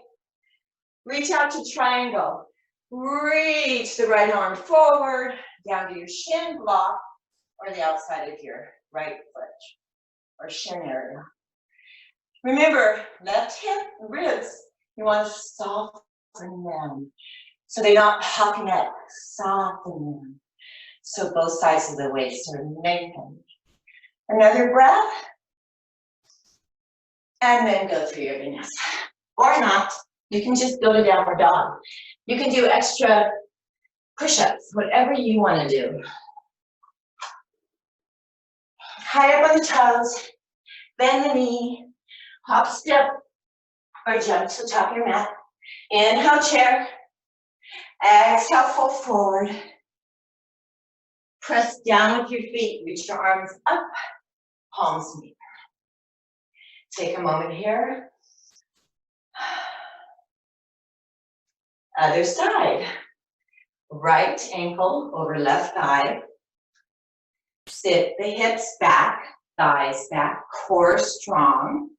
Reach out to triangle. Reach the right arm forward, down to your shin block, or the outside of your right foot, or shin area. Remember, left hip, ribs, you want to soften them. So they're not popping up, soften them. So both sides of the waist are lengthened. Another breath. And then go through your vinyasa. Or not, you can just go to downward dog. You can do extra push-ups, whatever you want to do. High up on the toes, bend the knee, hop, step, or jump to the top of your mat. Inhale, chair. Exhale, fold forward. Press down with your feet, reach your arms up, palms meet. Take a moment here. Other side. Right ankle over left thigh. Sit the hips back, thighs back, core strong.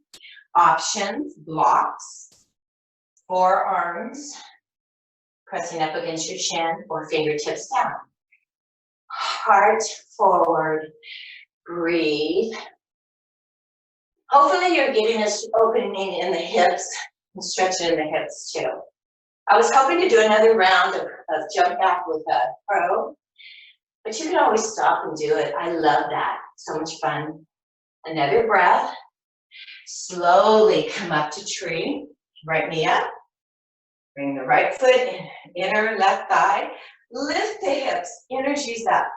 Options, blocks, forearms, pressing up against your shin or fingertips down. Heart forward, breathe. Hopefully you're getting this opening in the hips and stretching in the hips too. I was hoping to do another round of jump back with a pro, but you can always stop and do it. I love that, so much fun. Another breath. Slowly come up to tree, right knee up. Bring the right foot in, inner left thigh. Lift the hips, energies up.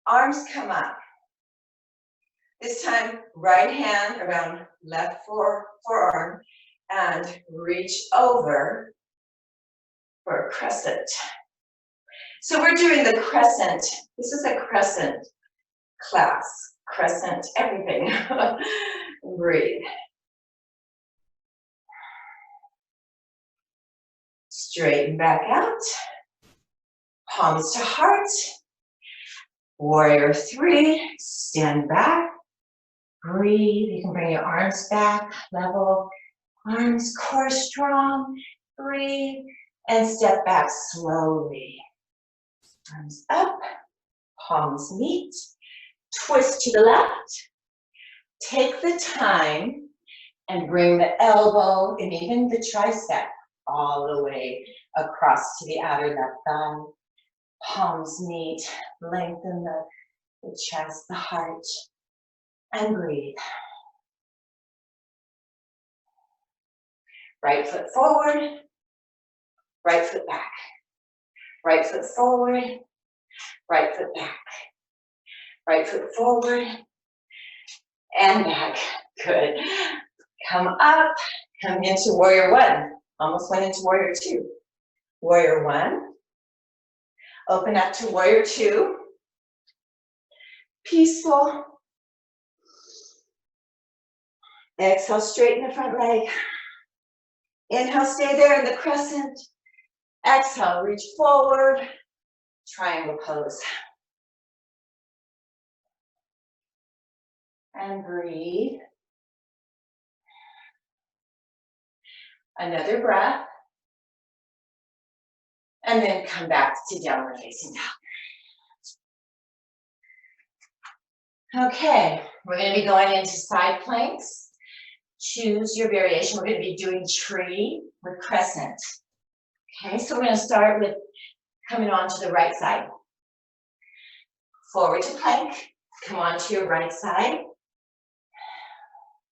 Arms come up. This time, right hand around left forearm and reach over for a crescent. So we're doing the crescent. This is a crescent class. Crescent, everything. Breathe. Straighten back out. Palms to heart. Warrior 3. Stand back. Breathe. You can bring your arms back. Level. Arms, core strong. Breathe. And step back slowly. Arms up. Palms meet. Twist to the left. Take the time and bring the elbow and even the tricep all the way across to the outer left thigh. Palms meet, lengthen the chest, the heart, and breathe. Right foot forward, right foot back. Right foot forward, right foot back. Right foot forward, and back. Good. Come up, come into warrior 1. Almost went into warrior 2. Warrior 1. Open up to warrior 2. Peaceful. Exhale, straighten the front leg. Inhale, stay there in the crescent. Exhale, reach forward. Triangle pose. And breathe. Another breath. And then come back to downward facing dog. Okay, we're going to be going into side planks. Choose your variation. We're going to be doing tree with crescent. Okay, so we're going to start with coming on to the right side. Forward to plank. Come on to your right side.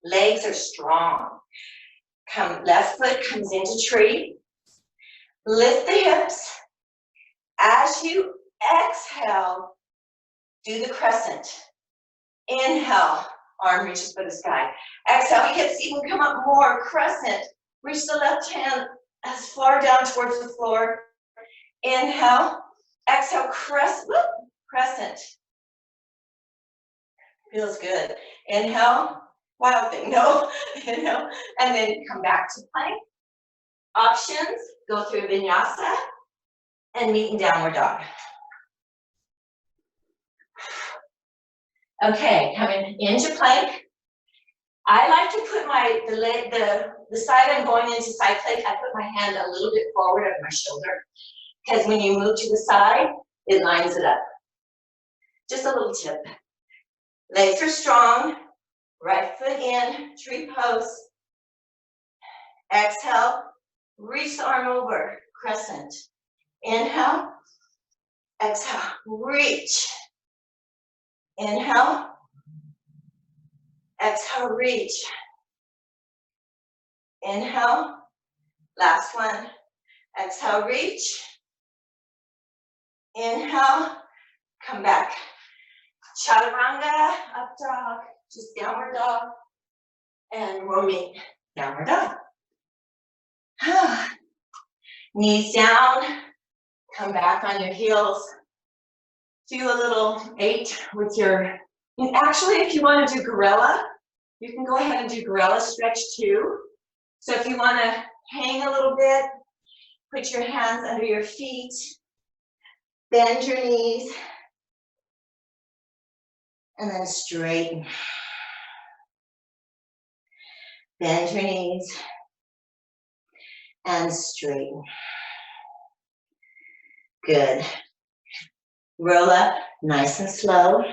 Legs are strong. Left foot comes into tree. Lift the hips. As you exhale, do the crescent. Inhale, arm reaches for the sky. Exhale, hips even come up more, crescent. Reach the left hand as far down towards the floor. Inhale, exhale, crescent. Feels good. Inhale, wild thing, no. Inhale, and then come back to plank. Options, go through vinyasa and meet in downward dog. Okay, coming into plank. I like to put the side I'm going into side plank, I put my hand a little bit forward of my shoulder, because when you move to the side, it lines it up. Just a little tip. Legs are strong, right foot in, tree pose. Exhale, reach the arm over, crescent. Inhale, exhale, reach. Inhale, exhale, reach. Inhale, last one. Exhale, reach. Inhale, come back. Chaturanga, up dog, just downward dog. And we'll meet downward dog. Knees down, come back on your heels. Do a little 8 with your, and actually if you want to do gorilla, you can go ahead and do gorilla stretch too. So if you want to hang a little bit, put your hands under your feet, bend your knees, and then straighten. Bend your knees and straighten. Good. Roll up nice and slow.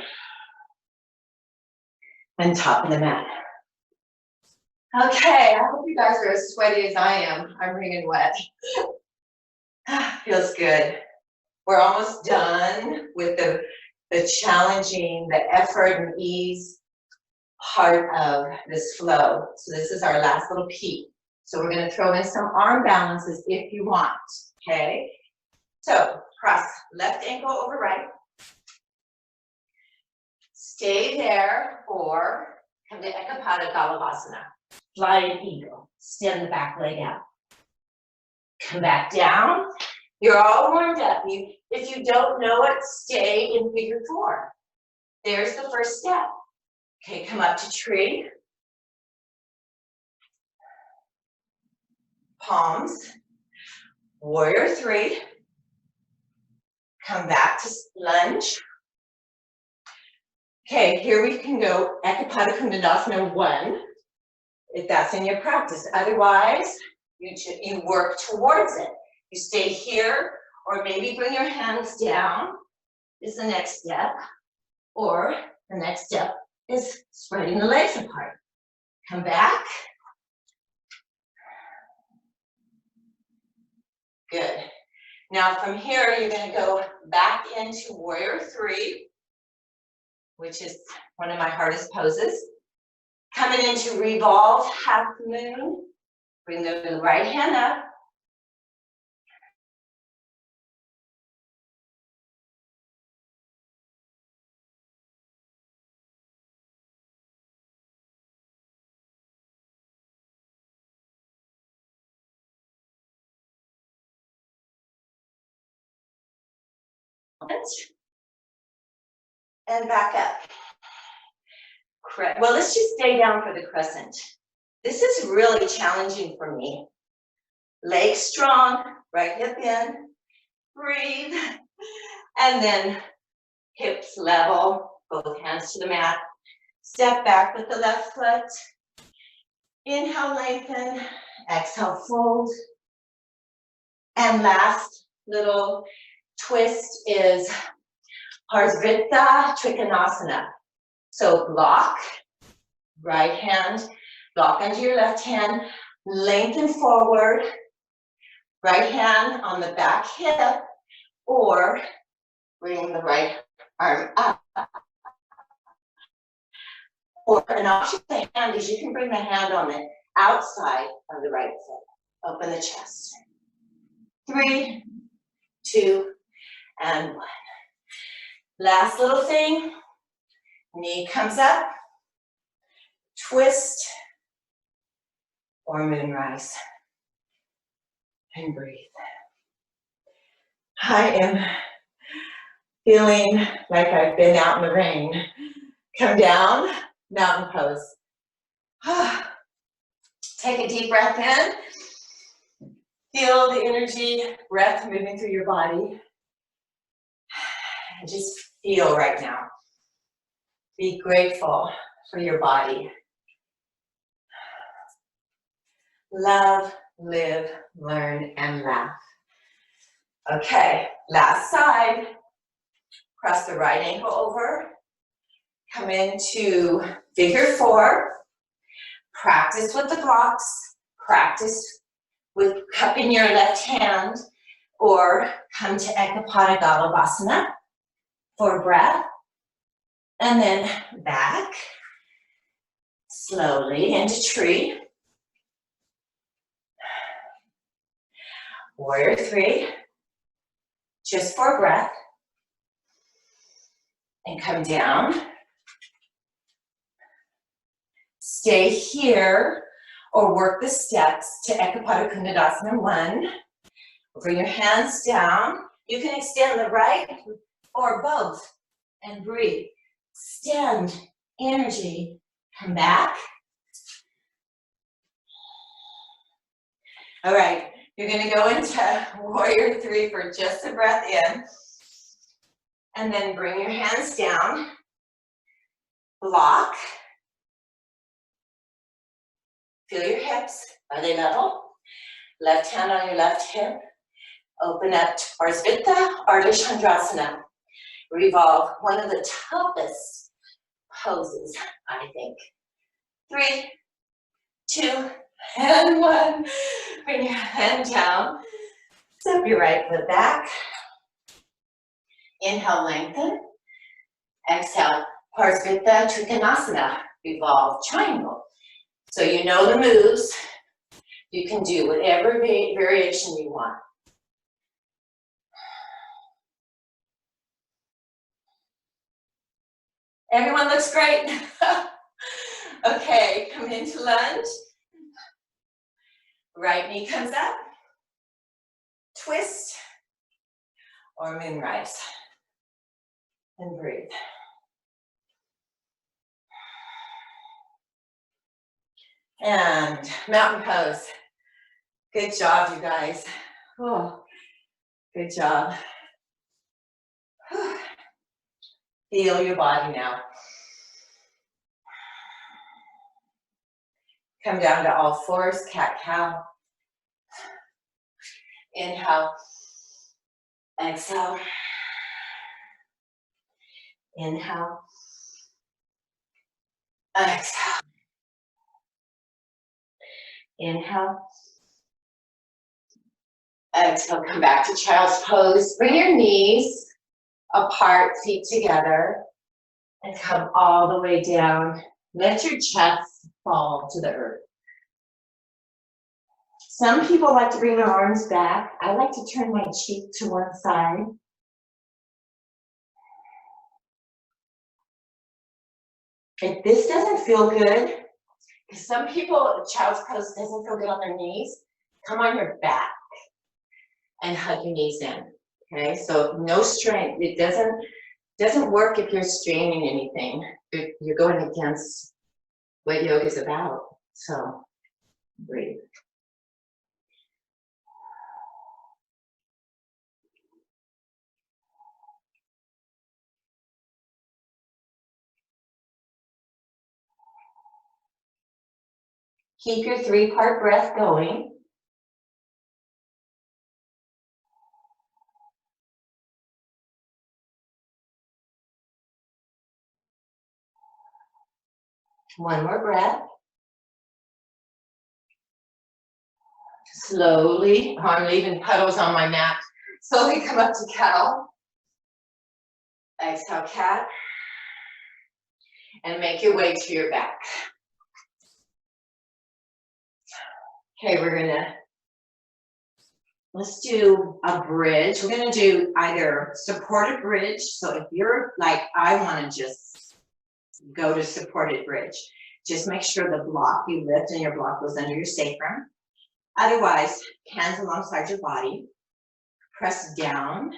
And top of the mat. Okay, I hope you guys are as sweaty as I am. I'm wringing wet. Feels good. We're almost done with the challenging, the effort and ease part of this flow. So this is our last little peek. So we're going to throw in some arm balances if you want, okay? So cross left ankle over right. Stay there or come to Ekapada Galavasana. Flying eagle. Stem the back leg out. Come back down. You're all warmed up. If you don't know it, stay in figure 4. There's the first step. Okay, come up to tree. Palms. Warrior 3. Come back to lunge. Okay, here we can go Ekapada Kundadasana 1, if that's in your practice. Otherwise, you work towards it. You stay here, or maybe bring your hands down is the next step, or the next step is spreading the legs apart. Come back. Good. Now from here, you're going to go back into Warrior 3, which is one of my hardest poses. Coming into revolve, half moon. Bring the right hand up. And back up. Well, let's just stay down for the crescent. This is really challenging for me. Legs strong, right hip in, breathe, and then hips level, both hands to the mat. Step back with the left foot. Inhale, lengthen, exhale, fold. And last little twist is Parsvrita Trikonasana. So block, right hand, block under your left hand, lengthen forward, right hand on the back hip, or bring the right arm up. Or an option of the hand is you can bring the hand on the outside of the right foot. Open the chest. 3, 2, and 1. Last little thing. Knee comes up. Twist or moonrise. And breathe. I am feeling like I've been out in the rain. Come down, mountain pose. Take a deep breath in. Feel the energy, breath moving through your body. And just feel right now. Be grateful for your body. love, live, learn, and laugh. Okay, last side. Cross the right ankle over. Come into figure 4. Practice with the blocks. Practice with cupping your left hand, or come to Ekapada Galavasana for breath. And then back slowly into tree. Warrior 3, just for breath. And come down. Stay here or work the steps to Ekapada Kundadasana 1. Bring your hands down. You can extend the right or both and breathe. Extend energy. Come back. All right, you're going to go into Warrior 3 for just a breath in. And then bring your hands down. Block. Feel your hips. Are they level? Left hand on your left hip. Open up to Parsvita, Ardha Chandrasana. Revolve, one of the toughest poses, I think. 3, 2, and 1. Bring your hand down. Step your right foot back. Inhale, lengthen. Exhale, Parsvita Trikonasana. Revolve, triangle. So you know the moves. You can do whatever variation you want. Everyone looks great. Okay, come into lunge. Right knee comes up. Twist or moonrise. And breathe. And mountain pose. Good job, you guys. Oh, good job. Feel your body now. Come down to all fours, cat-cow. Inhale. Exhale. Inhale. Exhale. Inhale. Exhale, come back to child's pose. Bring your knees apart, feet together, and come all the way down. Let your chest fall to the earth. Some people like to bring their arms back. I like to turn my cheek to one side. If this doesn't feel good, because some people, child's pose doesn't feel good on their knees, come on your back and hug your knees in. Okay, so no strain. It doesn't work if you're straining anything. You're going against what yoga is about. So breathe. Keep your 3-part breath going. One more breath. Slowly, I'm leaving puddles on my mat. Slowly come up to cow. Exhale, cat. And make your way to your back. Okay, let's do a bridge. We're gonna do either supported bridge. So if you're like, I wanna just go to supported bridge, just make sure the block you lift and your block goes under your sacrum. Otherwise, hands alongside your body. Press down,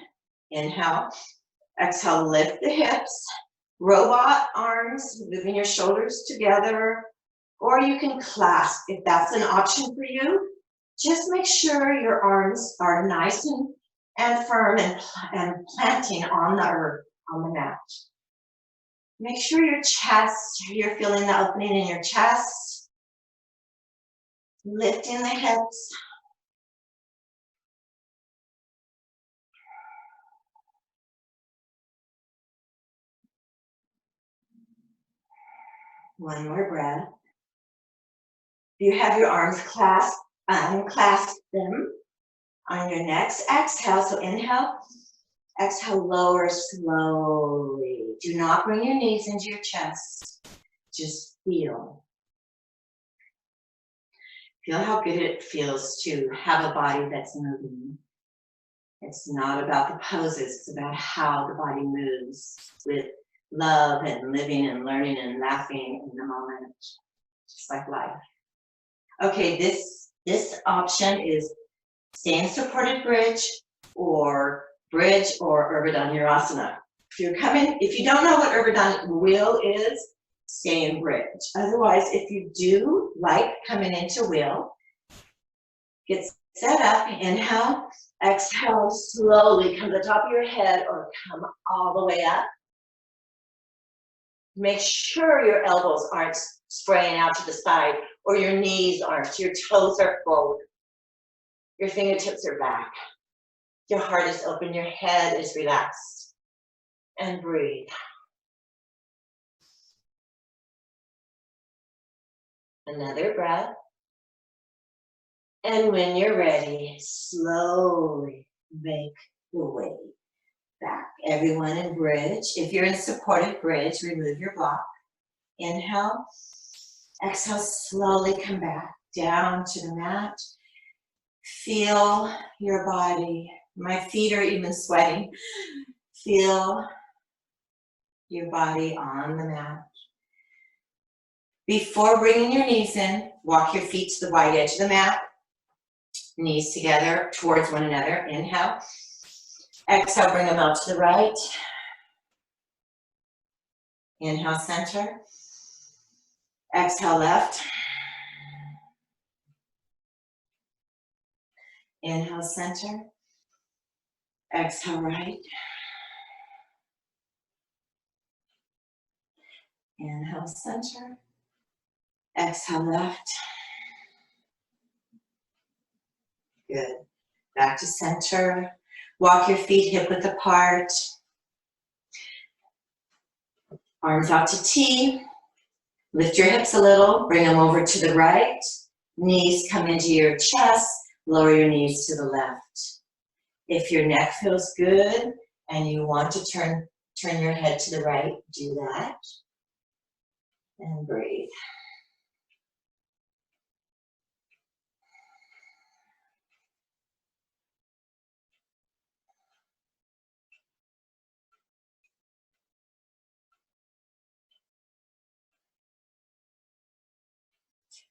inhale. Exhale, lift the hips. Robot arms, moving your shoulders together. Or you can clasp if that's an option for you. Just make sure your arms are nice and firm and planting on the earth, on the mat. Make sure your chest, you're feeling the opening in your chest. Lifting the hips. One more breath. If you have your arms clasped, unclasp them on your next exhale. So inhale, exhale, lower slowly. Do not bring your knees into your chest. Just feel. Feel how good it feels to have a body that's moving. It's not about the poses, it's about how the body moves with love and living and learning and laughing in the moment, just like life. Okay, this option is stay in supported bridge or Urdhva. If you don't know what Urdhva wheel is, stay in bridge. Otherwise, if you do like coming into wheel, get set up, inhale, exhale, slowly come to the top of your head or come all the way up. Make sure your elbows aren't spraying out to the side or your knees aren't, your toes are forward. Your fingertips are back. Your heart is open, your head is relaxed. And breathe. Another breath. And when you're ready, slowly make the way back. Everyone in bridge. If you're in supported bridge, remove your block. Inhale. Exhale, slowly come back down to the mat. Feel your body. My feet are even sweating. Feel your body on the mat. Before bringing your knees in, walk your feet to the wide edge of the mat. Knees together towards one another. Inhale. Exhale, bring them out to the right. Inhale, center. Exhale, left. Inhale, center. Exhale, right. Inhale, center. Exhale, left. Good. Back to center. Walk your feet hip width apart. Arms out to T. Lift your hips a little. Bring them over to the right. Knees come into your chest. Lower your knees to the left. If your neck feels good and you want to turn your head to the right, do that. And breathe.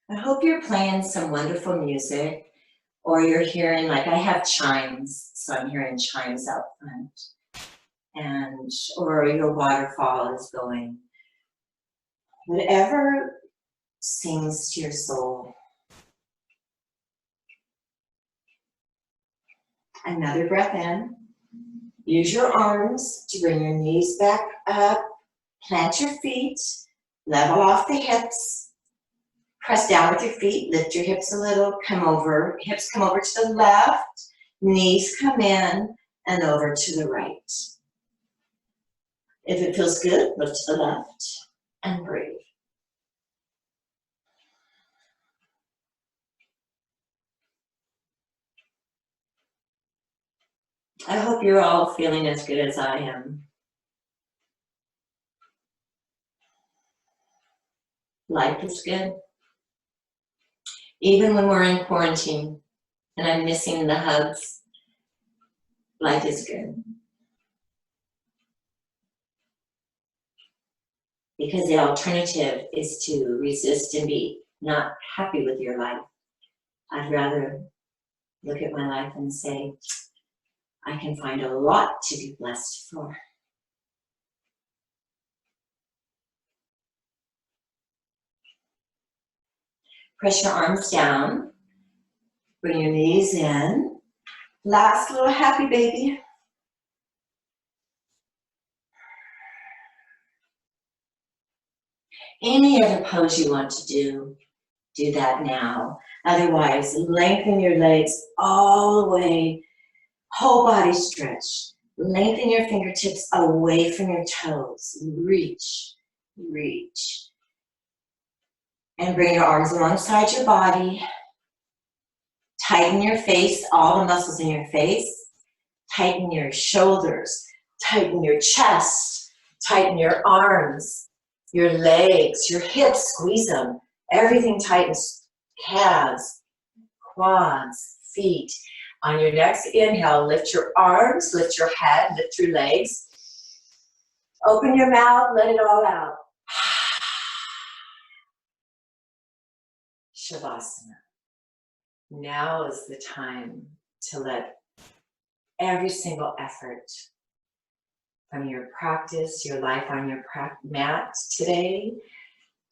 I hope you're playing some wonderful music, or you're hearing, like I have chimes, so I'm hearing chimes out front, or your waterfall is going. Whatever sings to your soul. Another breath in. Use your arms to bring your knees back up. Plant your feet. Level off the hips. Press down with your feet. Lift your hips a little. Come over. Hips come over to the left. Knees come in and over to the right. If it feels good, look to the left and breathe. I hope you're all feeling as good as I am. Life is good. Even when we're in quarantine and I'm missing the hugs, life is good. Because the alternative is to resist and be not happy with your life. I'd rather look at my life and say, I can find a lot to be blessed for. Press your arms down. Bring your knees in. Last little happy baby. Any other pose you want to do that now. Otherwise, lengthen your legs all the way, whole body stretch. Lengthen your fingertips away from your toes. Reach, reach. And bring your arms alongside your body. Tighten your face, all the muscles in your face. Tighten your shoulders. Tighten your chest. Tighten your arms, your legs, your hips. Squeeze them. Everything tightens. Calves, quads, feet. On your next inhale, lift your arms, lift your head, lift your legs. Open your mouth, let it all out. Shavasana. Now is the time to let every single effort from your practice, your life on your mat today,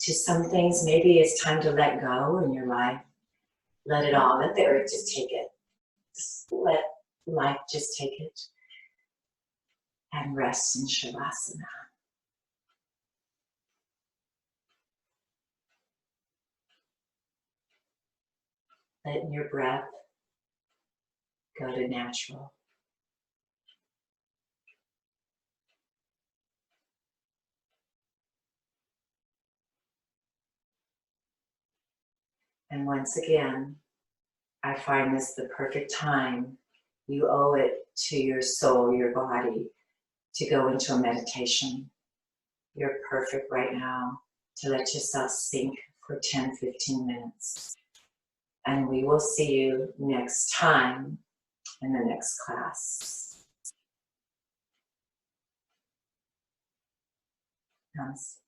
to some things maybe it's time to let go in your life. Let it all, let the earth just take it. Just let life just take it. And rest in Shavasana. Letting your breath go to natural. And once again, I find this the perfect time. You owe it to your soul, your body, to go into a meditation. You're perfect right now to let yourself sink for 10, 15 minutes. And we will see you next time in the next class. Namaste.